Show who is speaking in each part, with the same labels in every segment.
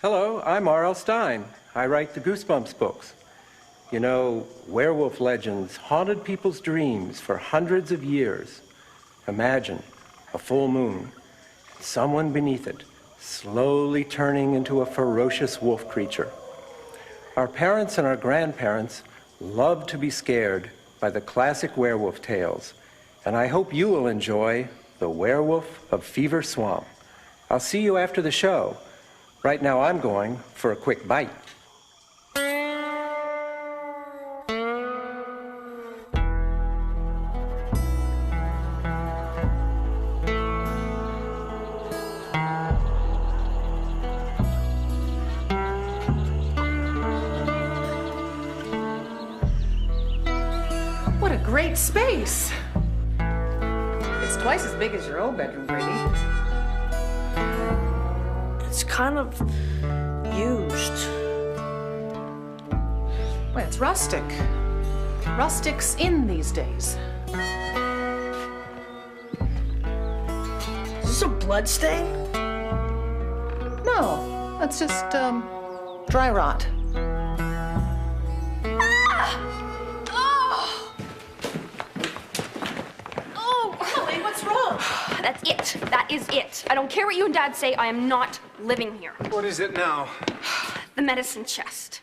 Speaker 1: Hello, I'm R.L. Stein. I write the Goosebumps books. You know, werewolf legends haunted people's dreams for hundreds of years. Imagine a full moon, and someone beneath it, slowly turning into a ferocious wolf creature. Our parents and our grandparents loved to be scared by the classic werewolf tales, and I hope you will enjoy The Werewolf of Fever Swamp. I'll see you after the show. Right now I'm going for a quick bite.
Speaker 2: What a great space! It's twice as big as your old bedroom, Brady.
Speaker 3: It's kind of used.
Speaker 2: Well, it's rustic. Rustic's in these days.
Speaker 3: Is this a blood stain?
Speaker 2: No, that's just, dry rot.
Speaker 4: That's it. That is it. I don't care what you and Dad say. I am not living here.
Speaker 5: What is it now?
Speaker 4: The medicine chest.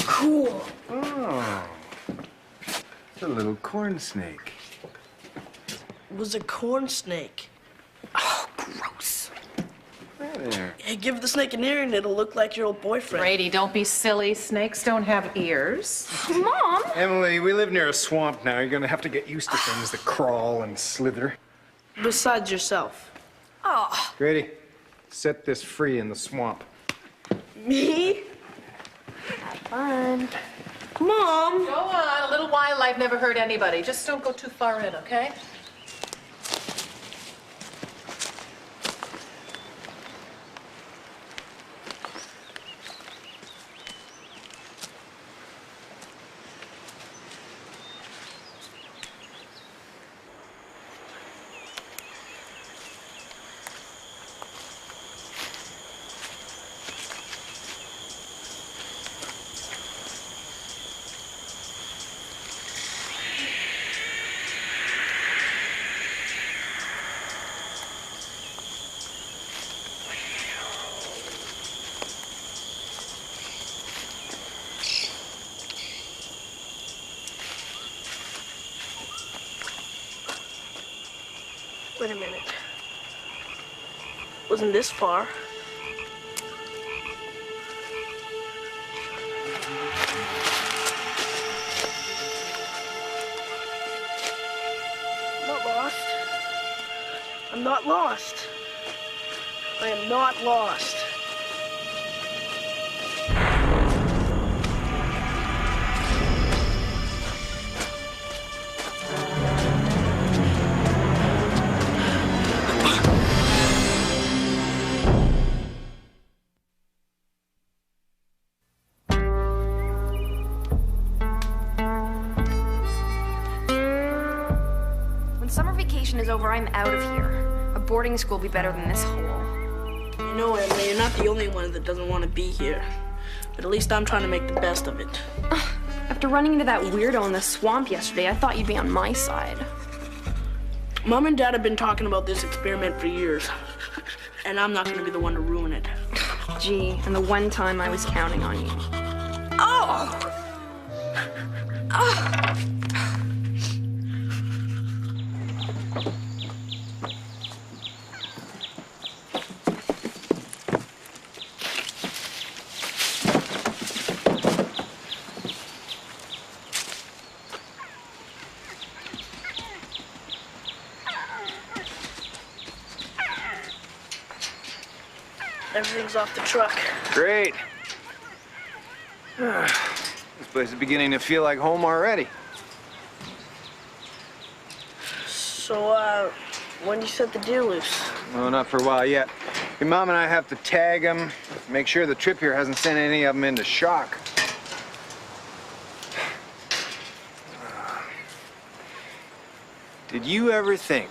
Speaker 3: Cool.
Speaker 5: Oh. It's a little corn snake.
Speaker 3: It was a corn snake.
Speaker 4: Oh, gross.
Speaker 5: There.
Speaker 3: Hey, give the snake an ear and it'll look like your old boyfriend.
Speaker 2: Brady, don't be silly. Snakes don't have ears.
Speaker 4: Mom!
Speaker 5: Emily, we live near a swamp now. You're gonna have to get used to things that crawl and slither.
Speaker 3: Besides yourself.
Speaker 4: Oh.
Speaker 5: Grady, set this free in the swamp.
Speaker 3: Me?
Speaker 4: Have fun.
Speaker 3: Mom!
Speaker 2: Go on. A little wildlife never hurt anybody. Just don't go too far in, okay?
Speaker 3: Wait a minute. Wasn't this far? I'm not lost. I'm not lost. I am not lost.
Speaker 4: When summer vacation is over, I'm out of here. A boarding school will be better than this hole.
Speaker 3: You know, Emily, you're not the only one that doesn't want to be here. But at least I'm trying to make the best of it.
Speaker 4: After running into that weirdo in the swamp yesterday, I thought you'd be on my side.
Speaker 3: Mom and Dad have been talking about this experiment for years. And I'm not going to be the one to ruin it.
Speaker 4: Gee, and the one time I was counting on you.
Speaker 3: Oh! Oh! Everything's off the truck.
Speaker 5: Great. This place is beginning to feel like home already.
Speaker 3: So, when do you set the deer loose?
Speaker 5: No, not for a while yet. Your mom and I have to tag them, make sure the trip here hasn't sent any of them into shock. Did you ever think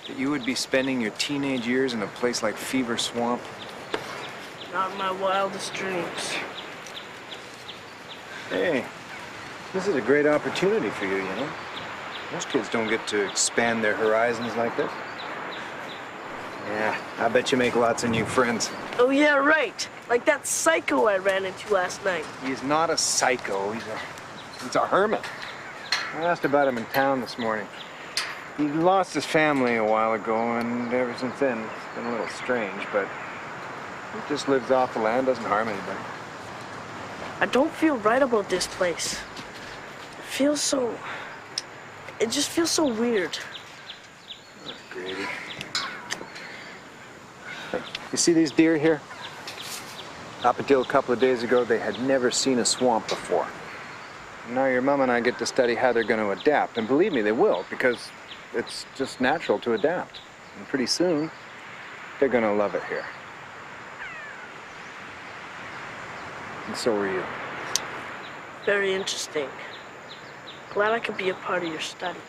Speaker 5: that you would be spending your teenage years in a place like Fever Swamp?
Speaker 3: Not in my wildest dreams.
Speaker 5: Hey, this is a great opportunity for you, you know? Most kids don't get to expand their horizons like this. Yeah, I bet you make lots of new friends.
Speaker 3: Oh, yeah, right. Like that psycho I ran into last night.
Speaker 5: He's not a psycho, he's a hermit. I asked about him in town this morning. He lost his family a while ago, and ever since then, it's been a little strange, but he just lives off the land, doesn't harm anybody.
Speaker 3: I don't feel right about this place. It just feels so weird.
Speaker 5: That's Grady. Hey, you see these deer here? Up until a couple of days ago, they had never seen a swamp before. Now your mom and I get to study how they're going to adapt, and believe me, they will, because it's just natural to adapt. And pretty soon, they're going to love it here. And so are you.
Speaker 3: Very interesting. Glad I could be a part of your study.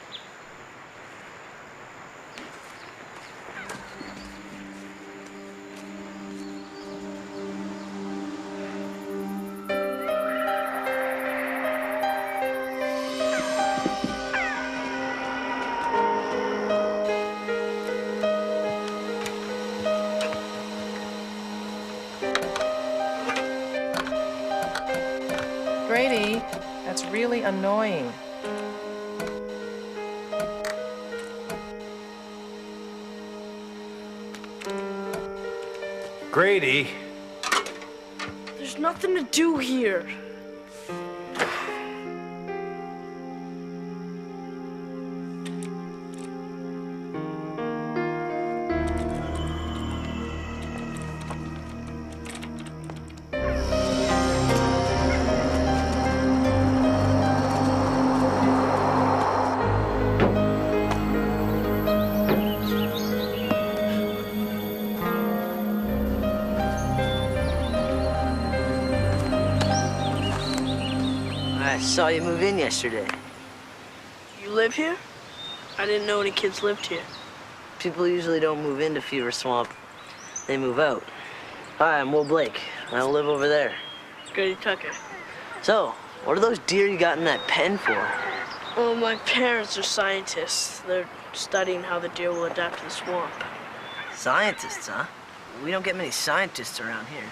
Speaker 6: Grady, that's really annoying.
Speaker 5: Grady!
Speaker 3: There's nothing to do here.
Speaker 7: I saw you move in yesterday.
Speaker 3: You live here? I didn't know any kids lived here.
Speaker 7: People usually don't move into Fever Swamp. They move out. Hi, I'm Will Blake. I live over there.
Speaker 3: Grady Tucker.
Speaker 7: So, what are those deer you got in that pen for?
Speaker 3: Well, my parents are scientists. They're studying how the deer will adapt to the swamp.
Speaker 7: Scientists, huh? We don't get many scientists around here.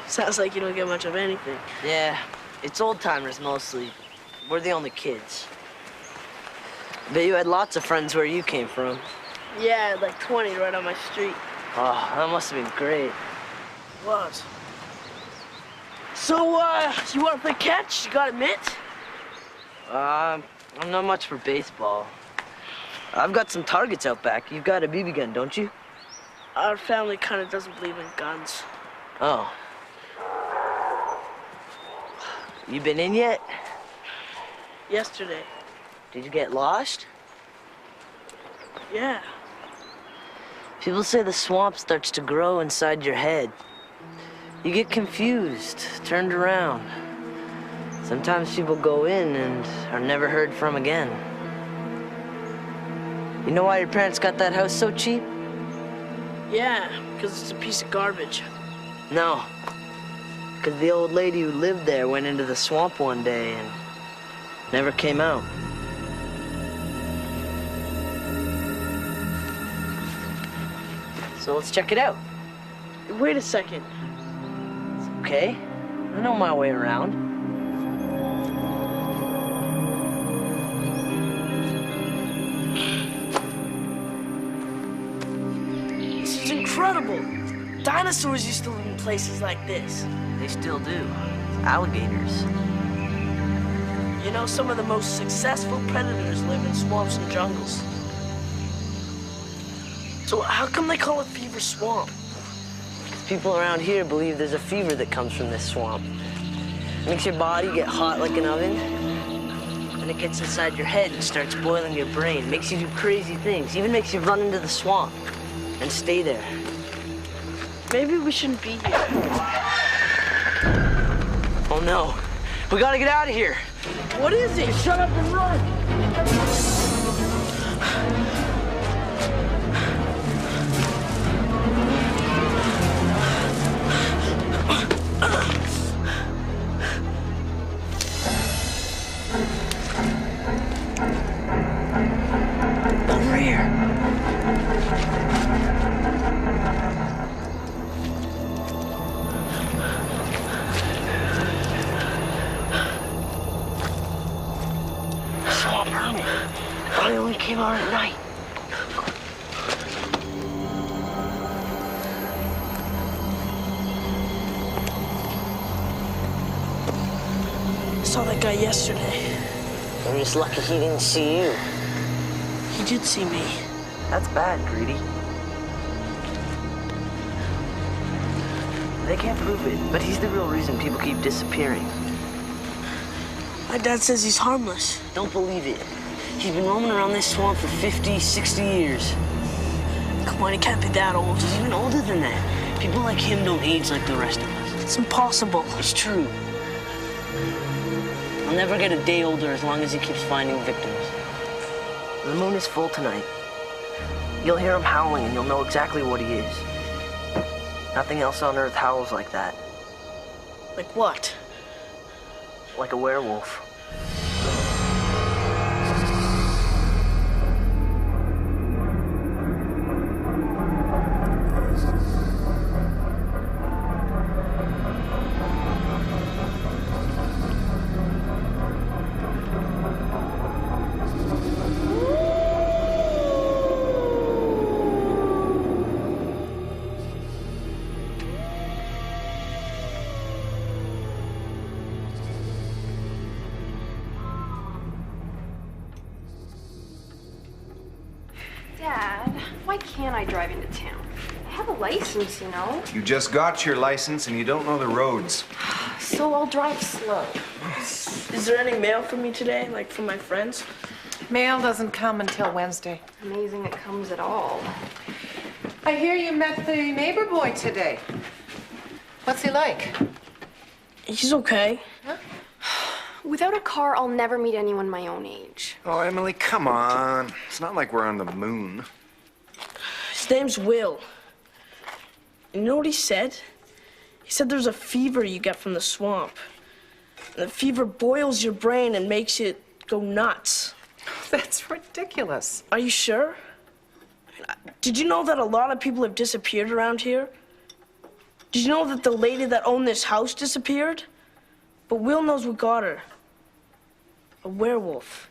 Speaker 3: Sounds like you don't get much of anything.
Speaker 7: Yeah, it's old-timers mostly. We're the only kids. Bet you had lots of friends where you came from.
Speaker 3: Yeah, I had like 20 right on my street.
Speaker 7: Oh, that must have been great.
Speaker 3: Was. So, you want to play catch? You got a mitt?
Speaker 7: I'm not much for baseball. I've got some targets out back. You've got a BB gun, don't you?
Speaker 3: Our family kind of doesn't believe in guns.
Speaker 7: Oh. You been in yet?
Speaker 3: Yesterday.
Speaker 7: Did you get lost?
Speaker 3: Yeah.
Speaker 7: People say the swamp starts to grow inside your head. You get confused, turned around. Sometimes people go in and are never heard from again. You know why your parents got that house so cheap?
Speaker 3: Yeah, because it's a piece of garbage.
Speaker 7: No. Because the old lady who lived there went into the swamp one day and never came out. So let's check it out.
Speaker 3: Wait a second.
Speaker 7: It's okay. I know my way around.
Speaker 3: This is incredible. Dinosaurs used to live in places like this.
Speaker 7: They still do. Alligators.
Speaker 3: You know, some of the most successful predators live in swamps and jungles. So how come they call it Fever Swamp?
Speaker 7: People around here believe there's a fever that comes from this swamp. It makes your body get hot like an oven. And it gets inside your head and starts boiling your brain. Makes you do crazy things. Even makes you run into the swamp and stay there.
Speaker 3: Maybe we shouldn't be here.
Speaker 7: Oh no. We gotta get out of here.
Speaker 3: What is it? Shut up and run!
Speaker 7: came out at night.
Speaker 3: I saw that guy yesterday.
Speaker 7: I'm just lucky he didn't see you.
Speaker 3: He did see me.
Speaker 7: That's bad, Greedy. They can't prove it, but he's the real reason people keep disappearing.
Speaker 3: My dad says he's harmless.
Speaker 7: Don't believe it. He's been roaming around this swamp for 50, 60 years.
Speaker 3: Come on, he can't be that old.
Speaker 7: He's even older than that. People like him don't age like the rest of us.
Speaker 3: It's impossible.
Speaker 7: It's true. He'll never get a day older as long as he keeps finding victims. The moon is full tonight. You'll hear him howling and you'll know exactly what he is. Nothing else on Earth howls like that.
Speaker 3: Like what?
Speaker 7: Like a werewolf.
Speaker 4: Dad, why can't I drive into town? I have a license, you know.
Speaker 8: You just got your license and you don't know the roads.
Speaker 2: So I'll drive slow.
Speaker 3: Is there any mail for me today, like from my friends?
Speaker 6: Mail doesn't come until Wednesday.
Speaker 4: Amazing it comes at all.
Speaker 2: I hear you met the neighbor boy today. What's he like?
Speaker 3: He's okay.
Speaker 4: Without a car, I'll never meet anyone my own age.
Speaker 8: Oh, Emily, come on. It's not like we're on the moon.
Speaker 3: His name's Will. You know what he said? He said there's a fever you get from the swamp. And the fever boils your brain and makes it go nuts.
Speaker 6: That's ridiculous.
Speaker 3: Are you sure? Did you know that a lot of people have disappeared around here? Did you know that the lady that owned this house disappeared? But Will knows what got her. A werewolf.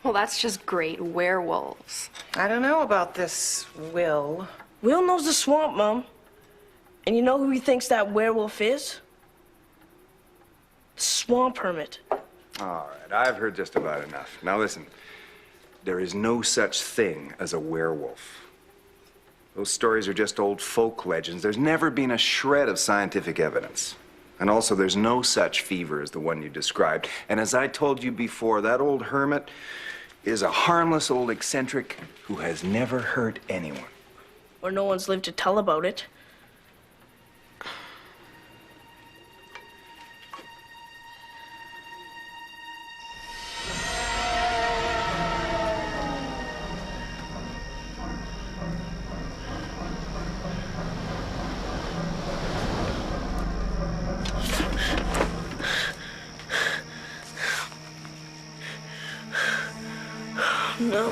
Speaker 4: Well, that's just great. Werewolves.
Speaker 6: I don't know about this, Will.
Speaker 3: Will knows the swamp, Mom. And you know who he thinks that werewolf is? The swamp hermit.
Speaker 8: All right, I've heard just about enough. Now listen, there is no such thing as a werewolf. Those stories are just old folk legends. There's never been a shred of scientific evidence. And also, there's no such fever as the one you described. And as I told you before, that old hermit is a harmless old eccentric who has never hurt anyone.
Speaker 3: Or no one's lived to tell about it. No.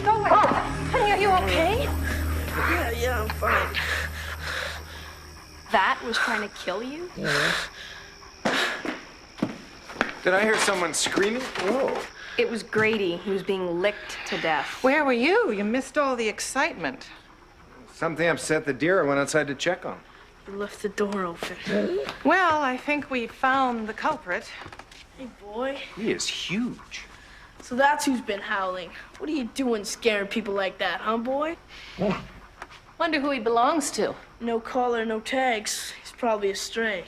Speaker 4: Go away. Honey, are you okay?
Speaker 3: Yeah, I'm fine.
Speaker 4: That was trying to kill you?
Speaker 8: Did I hear someone screaming? Whoa.
Speaker 4: It was Grady. He was being licked to death.
Speaker 6: Where were you? You missed all the excitement.
Speaker 8: Something upset the deer. I went outside to check on him.
Speaker 3: You left the door open.
Speaker 6: Well, I think we found the culprit.
Speaker 3: Hey, boy.
Speaker 8: He is huge.
Speaker 3: So that's who's been howling. What are you doing scaring people like that, huh, boy?
Speaker 2: Wonder who he belongs to.
Speaker 3: No collar, no tags. He's probably a stray.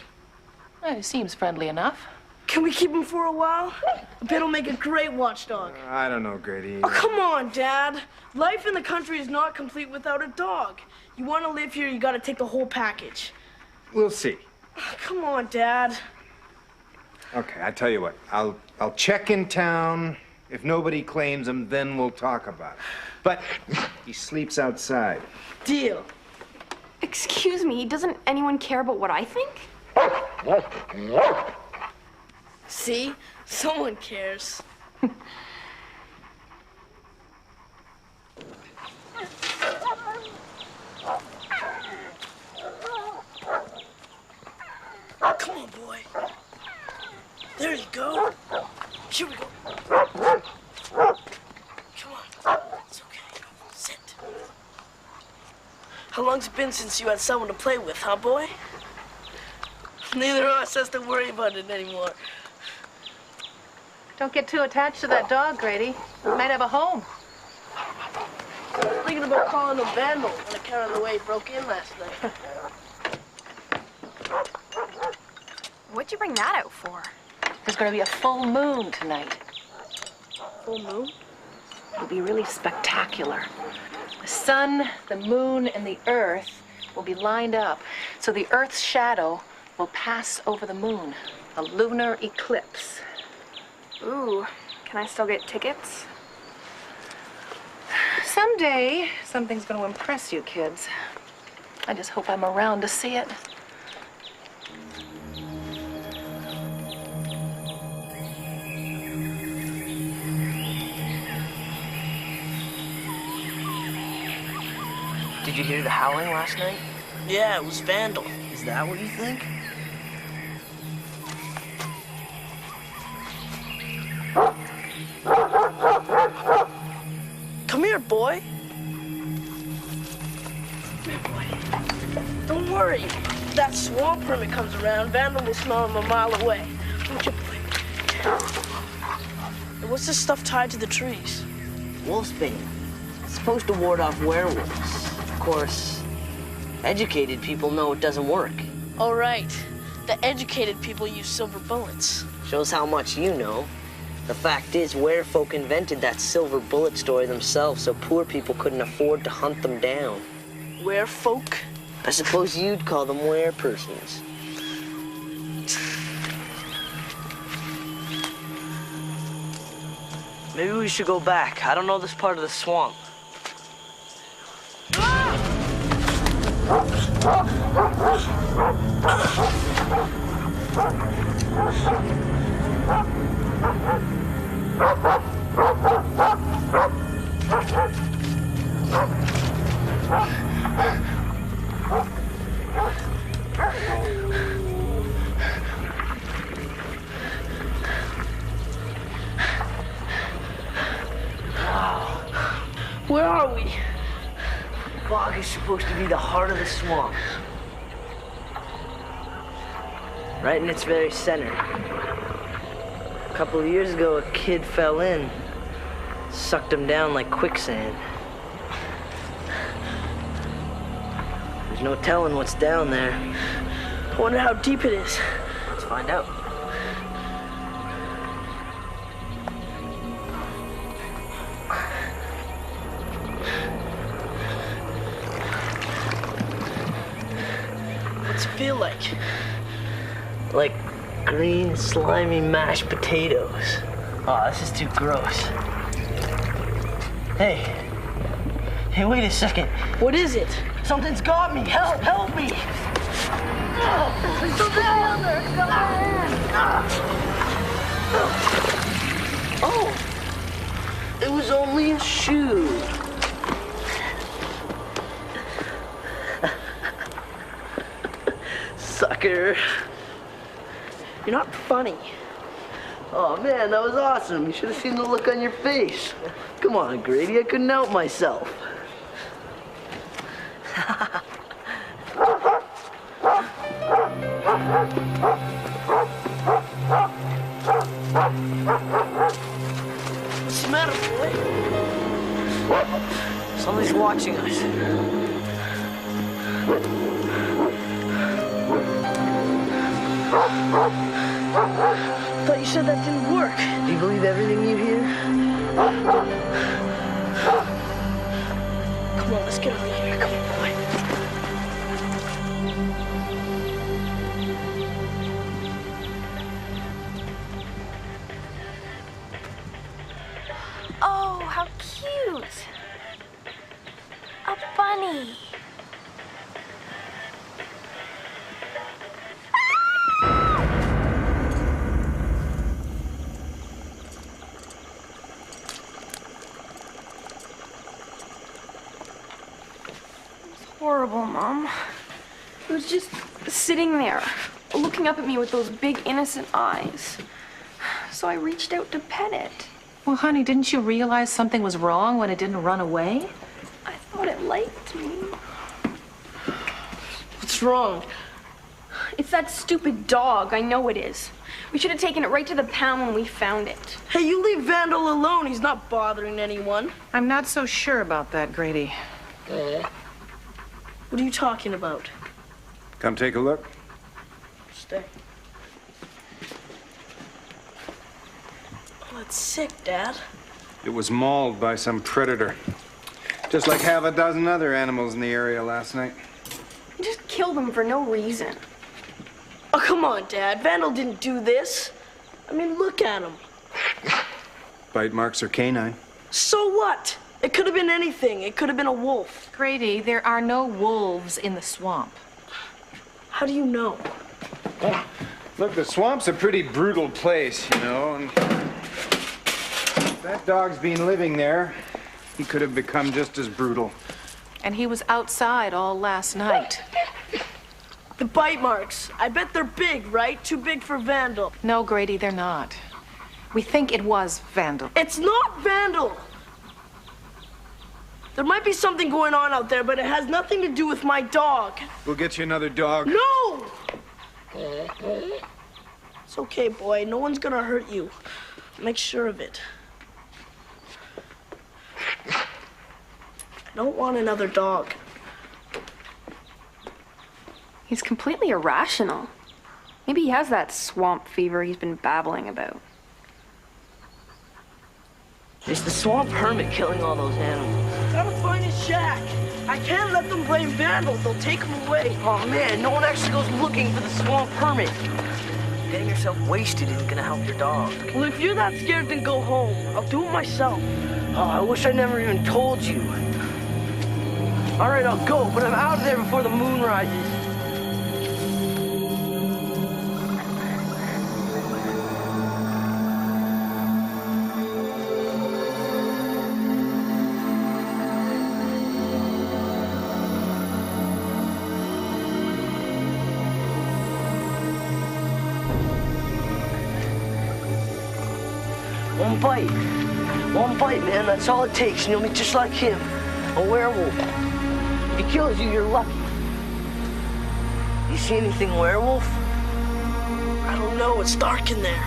Speaker 2: Oh, he seems friendly enough.
Speaker 3: Can we keep him for a while? I bet he'll make a great watchdog.
Speaker 8: I don't know, Grady.
Speaker 3: Oh, come on, Dad. Life in the country is not complete without a dog. You want to live here, you got to take the whole package.
Speaker 8: We'll see.
Speaker 3: Oh, come on, Dad.
Speaker 8: Okay, I tell you what. I'll check in town. If nobody claims him, then we'll talk about it. But he sleeps outside.
Speaker 3: Deal.
Speaker 4: Excuse me, doesn't anyone care about what I think?
Speaker 3: See? Someone cares. Come on, boy. There you go. Here we go. Come on. It's okay. Sit. How long's it been since you had someone to play with, huh, boy? Neither of us has to worry about it anymore.
Speaker 2: Don't get too attached to that dog, Grady. He might have a home.
Speaker 3: Thinking about calling him vandal on account of the way he broke in last night.
Speaker 4: What'd you bring that out for?
Speaker 2: There's going to be a full moon tonight.
Speaker 3: Full moon?
Speaker 2: It'll be really spectacular. The sun, the moon, and the earth will be lined up, so the earth's shadow will pass over the moon. A lunar eclipse.
Speaker 4: Ooh, can I still get tickets?
Speaker 2: Someday, something's going to impress you kids. I just hope I'm around to see it.
Speaker 7: Did you hear the howling last night?
Speaker 3: Yeah, it was vandal.
Speaker 7: Is that what you think?
Speaker 3: Come here, boy. Come here, boy. Don't worry. If that swamp permit comes around, vandal will smell him a mile away. Don't you, boy? And what's this stuff tied to the trees?
Speaker 7: Wolfsbane. It's supposed to ward off werewolves. Of course, educated people know it doesn't work.
Speaker 3: All right. The educated people use silver bullets.
Speaker 7: Shows how much you know. The fact is, werefolk invented that silver bullet story themselves so poor people couldn't afford to hunt them down.
Speaker 3: Werefolk?
Speaker 7: I suppose you'd call them werepersons. Maybe we should go back. I don't know this part of the swamp.
Speaker 3: Where are we?
Speaker 7: The bog is supposed to be the heart of the swamp. Right in its very center. A couple of years ago, a kid fell in. Sucked him down like quicksand. There's no telling what's down there.
Speaker 3: I wonder how deep it is.
Speaker 7: Let's find out.
Speaker 3: What's it feel like?
Speaker 7: Like green, slimy mashed potatoes. Oh, this is too gross. Hey. Hey, wait a second.
Speaker 3: What is it?
Speaker 7: Something's got me. Help, help me.
Speaker 3: There's something down there. Come on.
Speaker 7: Shoot. Sucker.
Speaker 3: You're not funny.
Speaker 7: Oh man, that was awesome. You should have seen the look on your face. Come on, Grady, I couldn't help myself.
Speaker 3: What's the matter, boy?
Speaker 7: Somebody's watching us.
Speaker 3: Thought you said that didn't work.
Speaker 7: Do you believe everything you hear?
Speaker 3: Come on, let's get out of here. Come on, boy.
Speaker 4: Oh, how cute. A bunny. Horrible, Mom. It was just sitting there, looking up at me with those big innocent eyes. So I reached out to pet it.
Speaker 2: Well, honey, didn't you realize something was wrong when it didn't run away?
Speaker 4: I thought it liked me.
Speaker 3: What's wrong?
Speaker 4: It's that stupid dog. I know it is. We should have taken it right to the pound when we found it.
Speaker 3: Hey, you leave Vandal alone. He's not bothering anyone.
Speaker 2: I'm not so sure about that, Grady.
Speaker 3: What are you talking about?
Speaker 8: Come take a look.
Speaker 3: Stay. Oh, it's sick, Dad.
Speaker 8: It was mauled by some predator. Just like half a dozen other animals in the area last night.
Speaker 4: You just killed them for no reason.
Speaker 3: Oh, come on, Dad. Vandal didn't do this. I mean, look at him.
Speaker 8: Bite marks are canine.
Speaker 3: So what? It could have been anything. It could have been a wolf.
Speaker 2: Grady, there are no wolves in the swamp.
Speaker 3: How do you know?
Speaker 8: Look, the swamp's a pretty brutal place, you know, and if that dog's been living there, he could have become just as brutal.
Speaker 2: And he was outside all last night.
Speaker 3: The bite marks. I bet they're big, right? Too big for Vandal.
Speaker 2: No, Grady, they're not. We think it was Vandal.
Speaker 3: It's not Vandal. There might be something going on out there, but it has nothing to do with my dog.
Speaker 8: We'll get you another dog.
Speaker 3: No! It's okay, boy. No one's gonna hurt you. Make sure of it. I don't want another dog.
Speaker 4: He's completely irrational. Maybe he has that swamp fever he's been babbling about.
Speaker 7: It's the swamp hermit killing all those animals.
Speaker 3: Gotta find his shack. I can't let them blame Vandal. They'll take him away.
Speaker 7: Oh man, no one actually goes looking for the swamp hermit. Getting yourself wasted isn't gonna help your dog.
Speaker 3: Well, if you're that scared, then go home. I'll do it myself.
Speaker 7: Oh, I wish I never even told you. All right, I'll go, but I'm out of there before the moon rises. One bite, man, that's all it takes, and you'll be just like him, a werewolf. If he kills you, you're lucky. You see anything werewolf?
Speaker 3: I don't know. It's dark in there.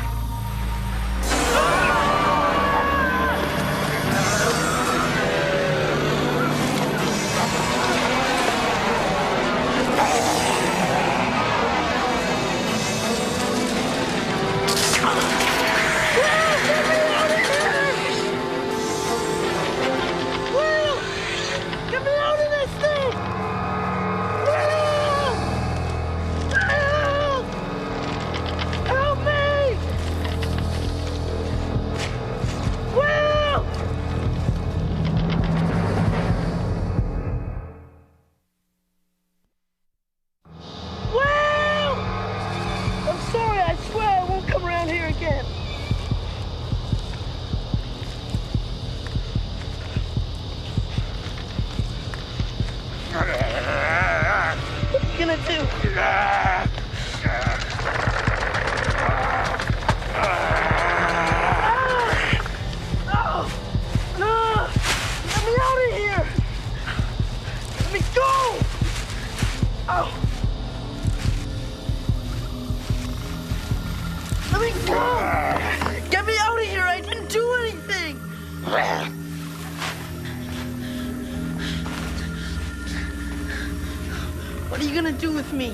Speaker 3: you gonna do with me?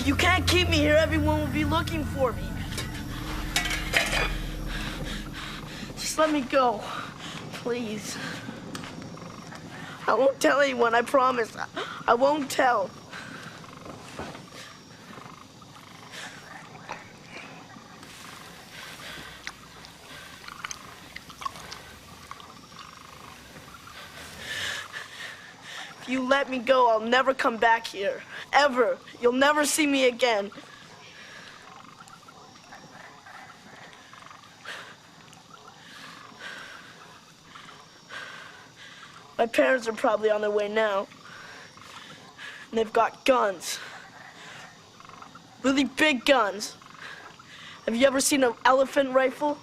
Speaker 3: You can't keep me here. Everyone will be looking for me. Just let me go, please. I won't tell anyone, I promise. I won't tell. If you let me go, I'll never come back here. Ever. You'll never see me again. My parents are probably on their way now. And they've got guns. Really big guns. Have you ever seen an elephant rifle?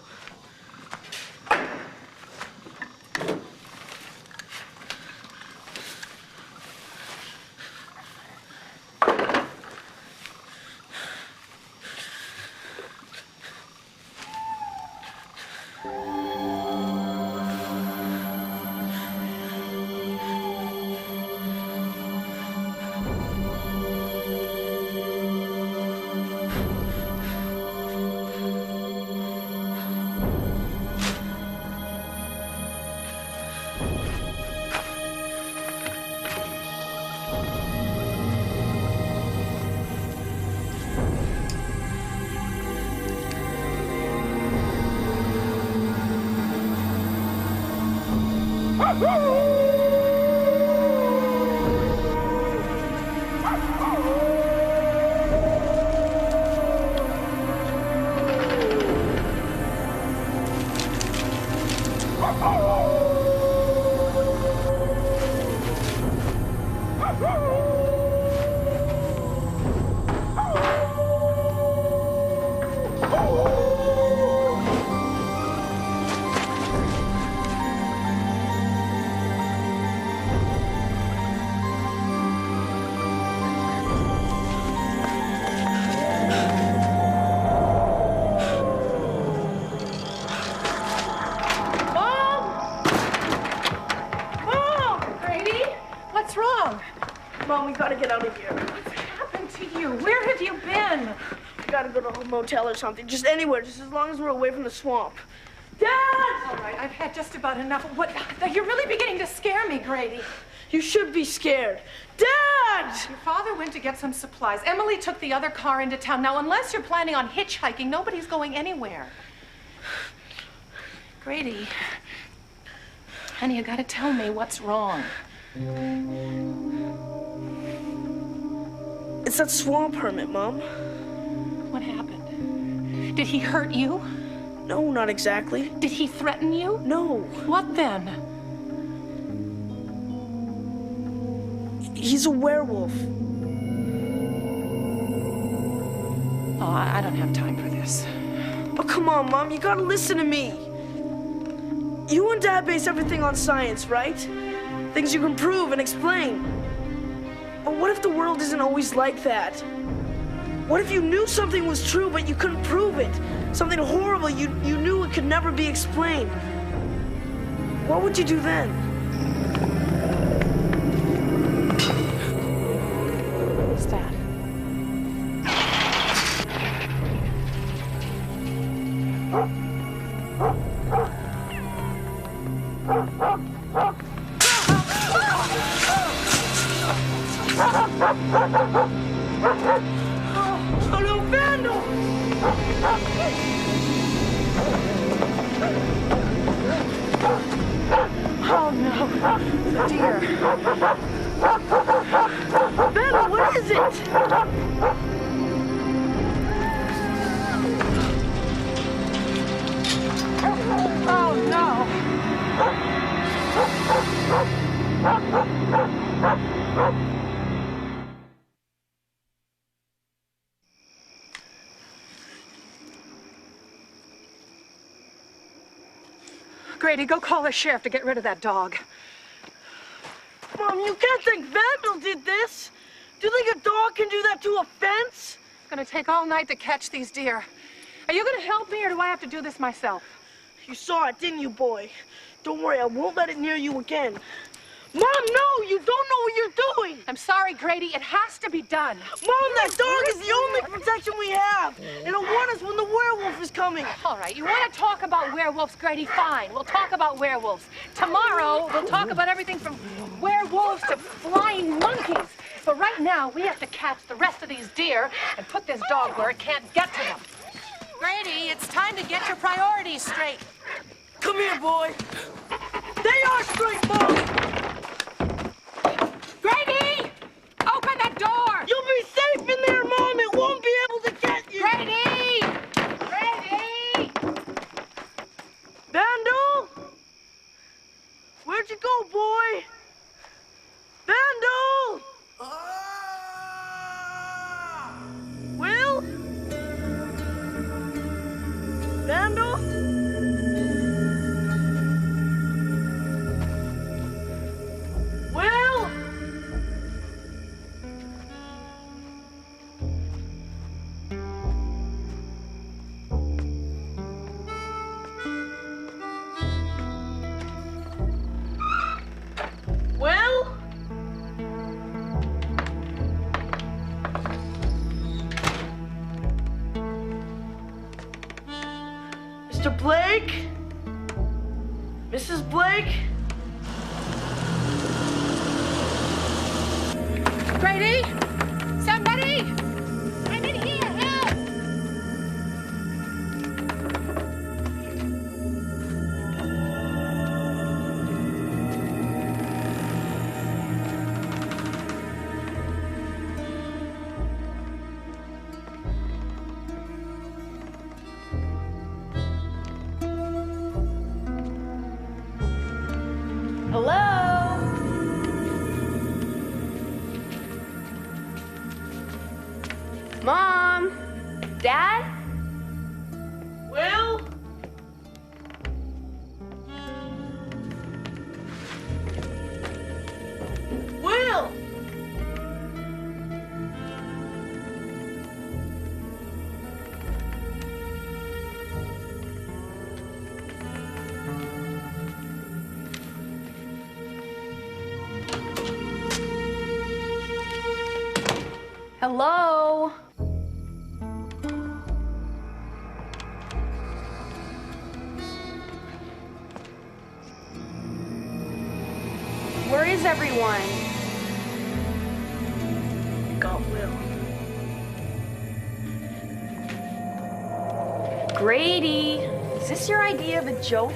Speaker 3: Mom, we gotta get out of here.
Speaker 6: What's happened to you? Where have you been?
Speaker 3: We gotta go to a motel or something. Just anywhere, just as long as we're away from the swamp. Dad!
Speaker 6: All right, I've had just about enough. What? You're really beginning to scare me, Grady.
Speaker 3: You should be scared. Dad!
Speaker 6: Your father went to get some supplies. Emily took the other car into town. Now, unless you're planning on hitchhiking, nobody's going anywhere. Grady, honey, you gotta tell me what's wrong.
Speaker 3: It's that swamp hermit, Mom.
Speaker 6: What happened? Did he hurt you?
Speaker 3: No, not exactly.
Speaker 6: Did he threaten you?
Speaker 3: No.
Speaker 6: What then?
Speaker 3: He's a werewolf.
Speaker 6: Oh, I don't have time for this.
Speaker 3: Oh, come on, Mom. You gotta listen to me. You and Dad base everything on science, right? Things you can prove and explain. But what if the world isn't always like that? What if you knew something was true, but you couldn't prove it? Something horrible, you knew it could never be explained. What would you do then?
Speaker 6: What's that?
Speaker 3: Oh no, Vandal!
Speaker 6: Oh no, the deer.
Speaker 3: Vandal, what is it?
Speaker 6: Oh no. Grady, go call the sheriff to get rid of that dog.
Speaker 3: Mom, you can't think Vandal did this. Do you think a dog can do that to a fence?
Speaker 6: It's gonna take all night to catch these deer. Are you gonna help me or do I have to do this myself?
Speaker 3: You saw it, didn't you, boy? Don't worry, I won't let it near you again. Mom, no! You don't know what you're doing!
Speaker 6: I'm sorry, Grady. It has to be done.
Speaker 3: Mom, that dog is the only protection we have. It'll warn us when the werewolf is coming.
Speaker 6: All right, you want to talk about werewolves, Grady? Fine. We'll talk about werewolves. Tomorrow, we'll talk about everything from werewolves to flying monkeys. But right now, we have to catch the rest of these deer and put this dog where it can't get to them. Grady, it's time to get your priorities straight.
Speaker 3: Come here, boy. They are straight, Mom.
Speaker 6: Grady! Open the door!
Speaker 3: You'll be safe in there, Mom. It won't be able to get you.
Speaker 6: Grady! Grady!
Speaker 3: Vandal? Where'd you go, boy? Vandal! Will? Vandal? Will? Will? Mr. Blake? Mrs. Blake?
Speaker 6: Grady? Somebody? I'm in here, help!
Speaker 4: Hello? Mom? Dad?
Speaker 3: Will? Will?
Speaker 4: Hello? Where is everyone?
Speaker 3: Got Will.
Speaker 4: Grady, is this your idea of a joke?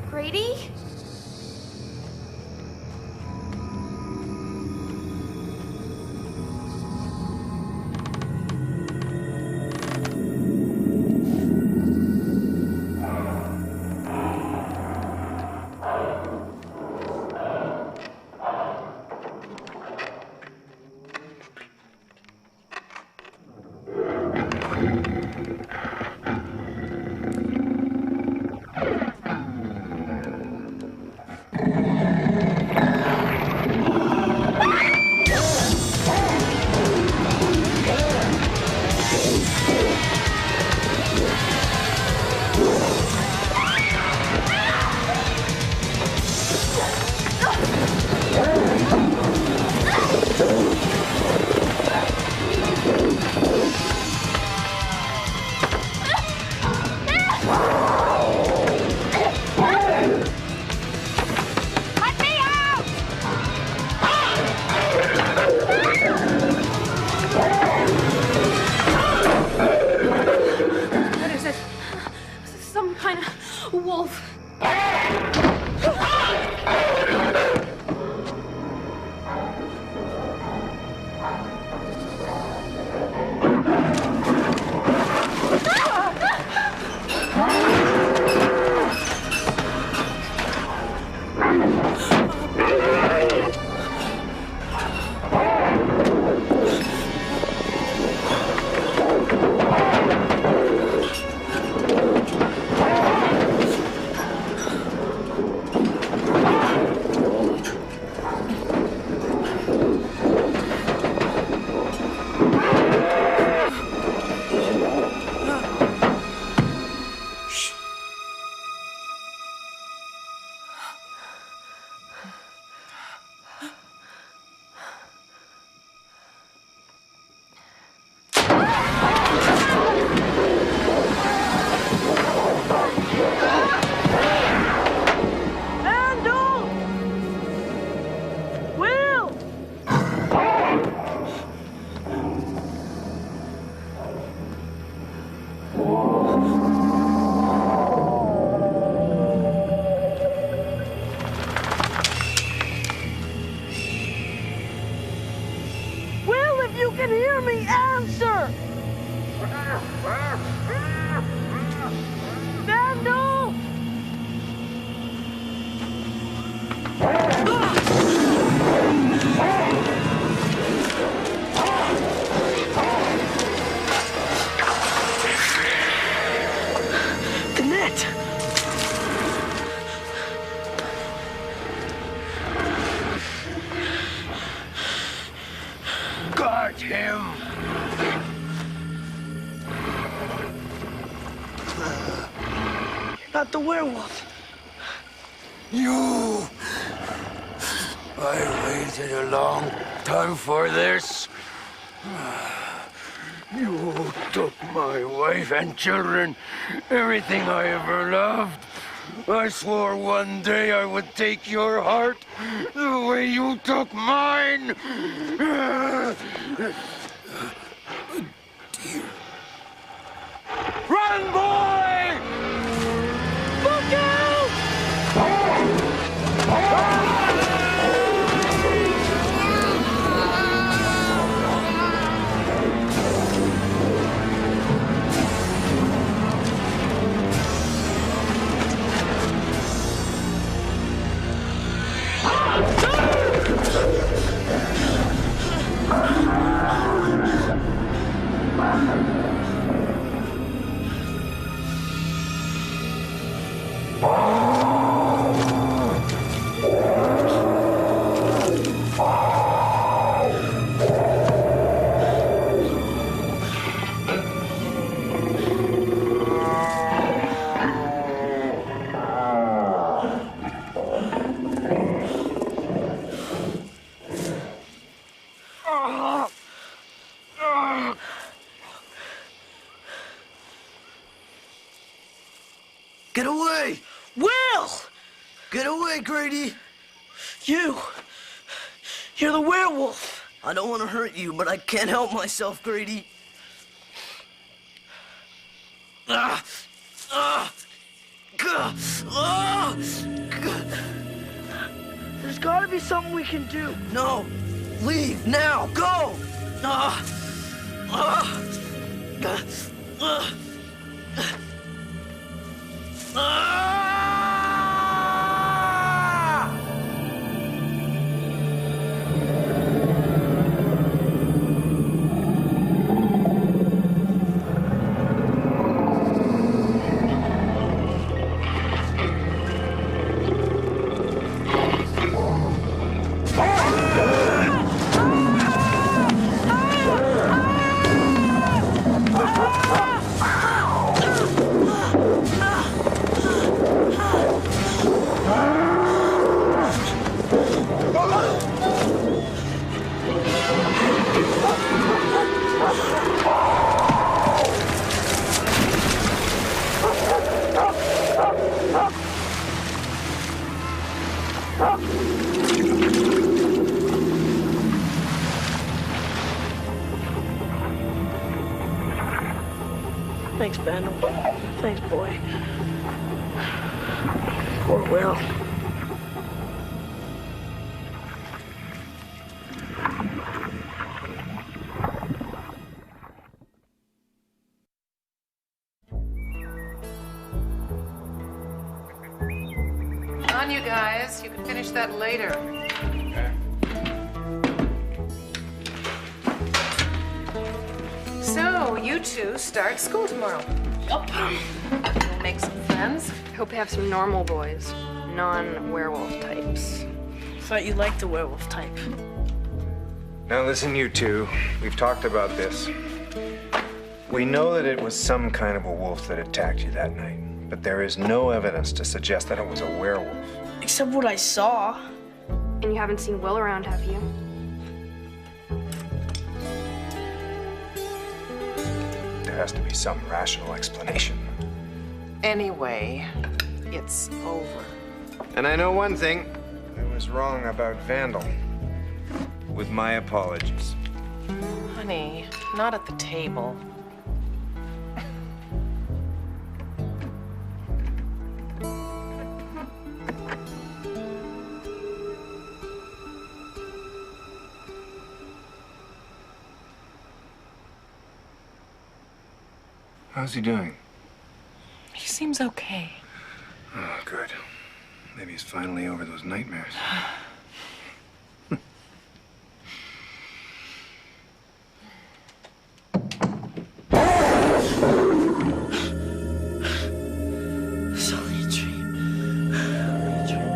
Speaker 4: Grady?
Speaker 3: You can hear me, answer! Vandal! The net!
Speaker 9: Got him!
Speaker 3: You're not the werewolf.
Speaker 9: You! I waited a long time for this. You took my wife and children, everything I ever loved. I swore one day I would take your heart the way you took mine. Dear. Run, boy! Look out!
Speaker 7: Get away!
Speaker 3: Will!
Speaker 7: Get away, Grady!
Speaker 3: You're the werewolf.
Speaker 7: I don't want to hurt you, but I can't help myself, Grady. Ah! Ah! Gah! Ah! Gah!
Speaker 3: There's gotta be something we can do.
Speaker 7: No! Leave now! Go! Ah! Ah! Gah! Ah! Ah!
Speaker 3: Thanks, Vandal. Thanks, boy. Poor Will.
Speaker 2: On you guys. You can finish that later. So, you two start school tomorrow.
Speaker 3: Yup.
Speaker 2: You'll make some friends.
Speaker 4: Hope you have some normal boys, non-werewolf types.
Speaker 3: Thought you liked the werewolf type.
Speaker 5: Now listen, you two. We've talked about this. We know that it was some kind of a wolf that attacked you that night, but there is no evidence to suggest that it was a werewolf.
Speaker 3: Except what I saw.
Speaker 4: And you haven't seen Will around, have you?
Speaker 5: There has to be some rational explanation.
Speaker 2: Anyway, it's over.
Speaker 5: And I know one thing. I was wrong about Vandal. With my apologies.
Speaker 2: Honey, not at the table.
Speaker 5: How's he doing?
Speaker 2: He seems okay.
Speaker 5: Oh, good. Maybe he's finally over those nightmares.
Speaker 3: It's only a dream. Only a dream.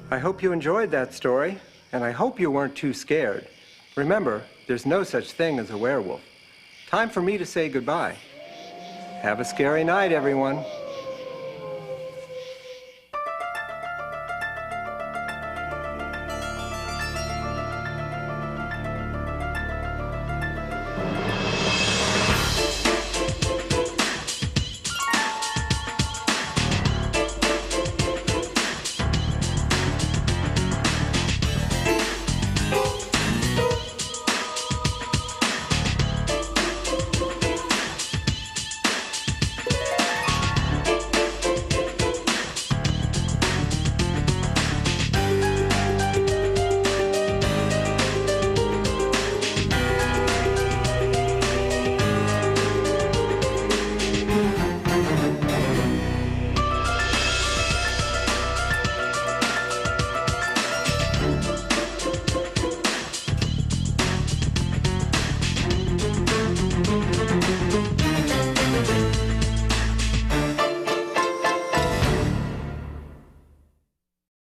Speaker 1: I hope you enjoyed that story, and I hope you weren't too scared. Remember, there's no such thing as a werewolf. Time for me to say goodbye. Have a scary night, everyone.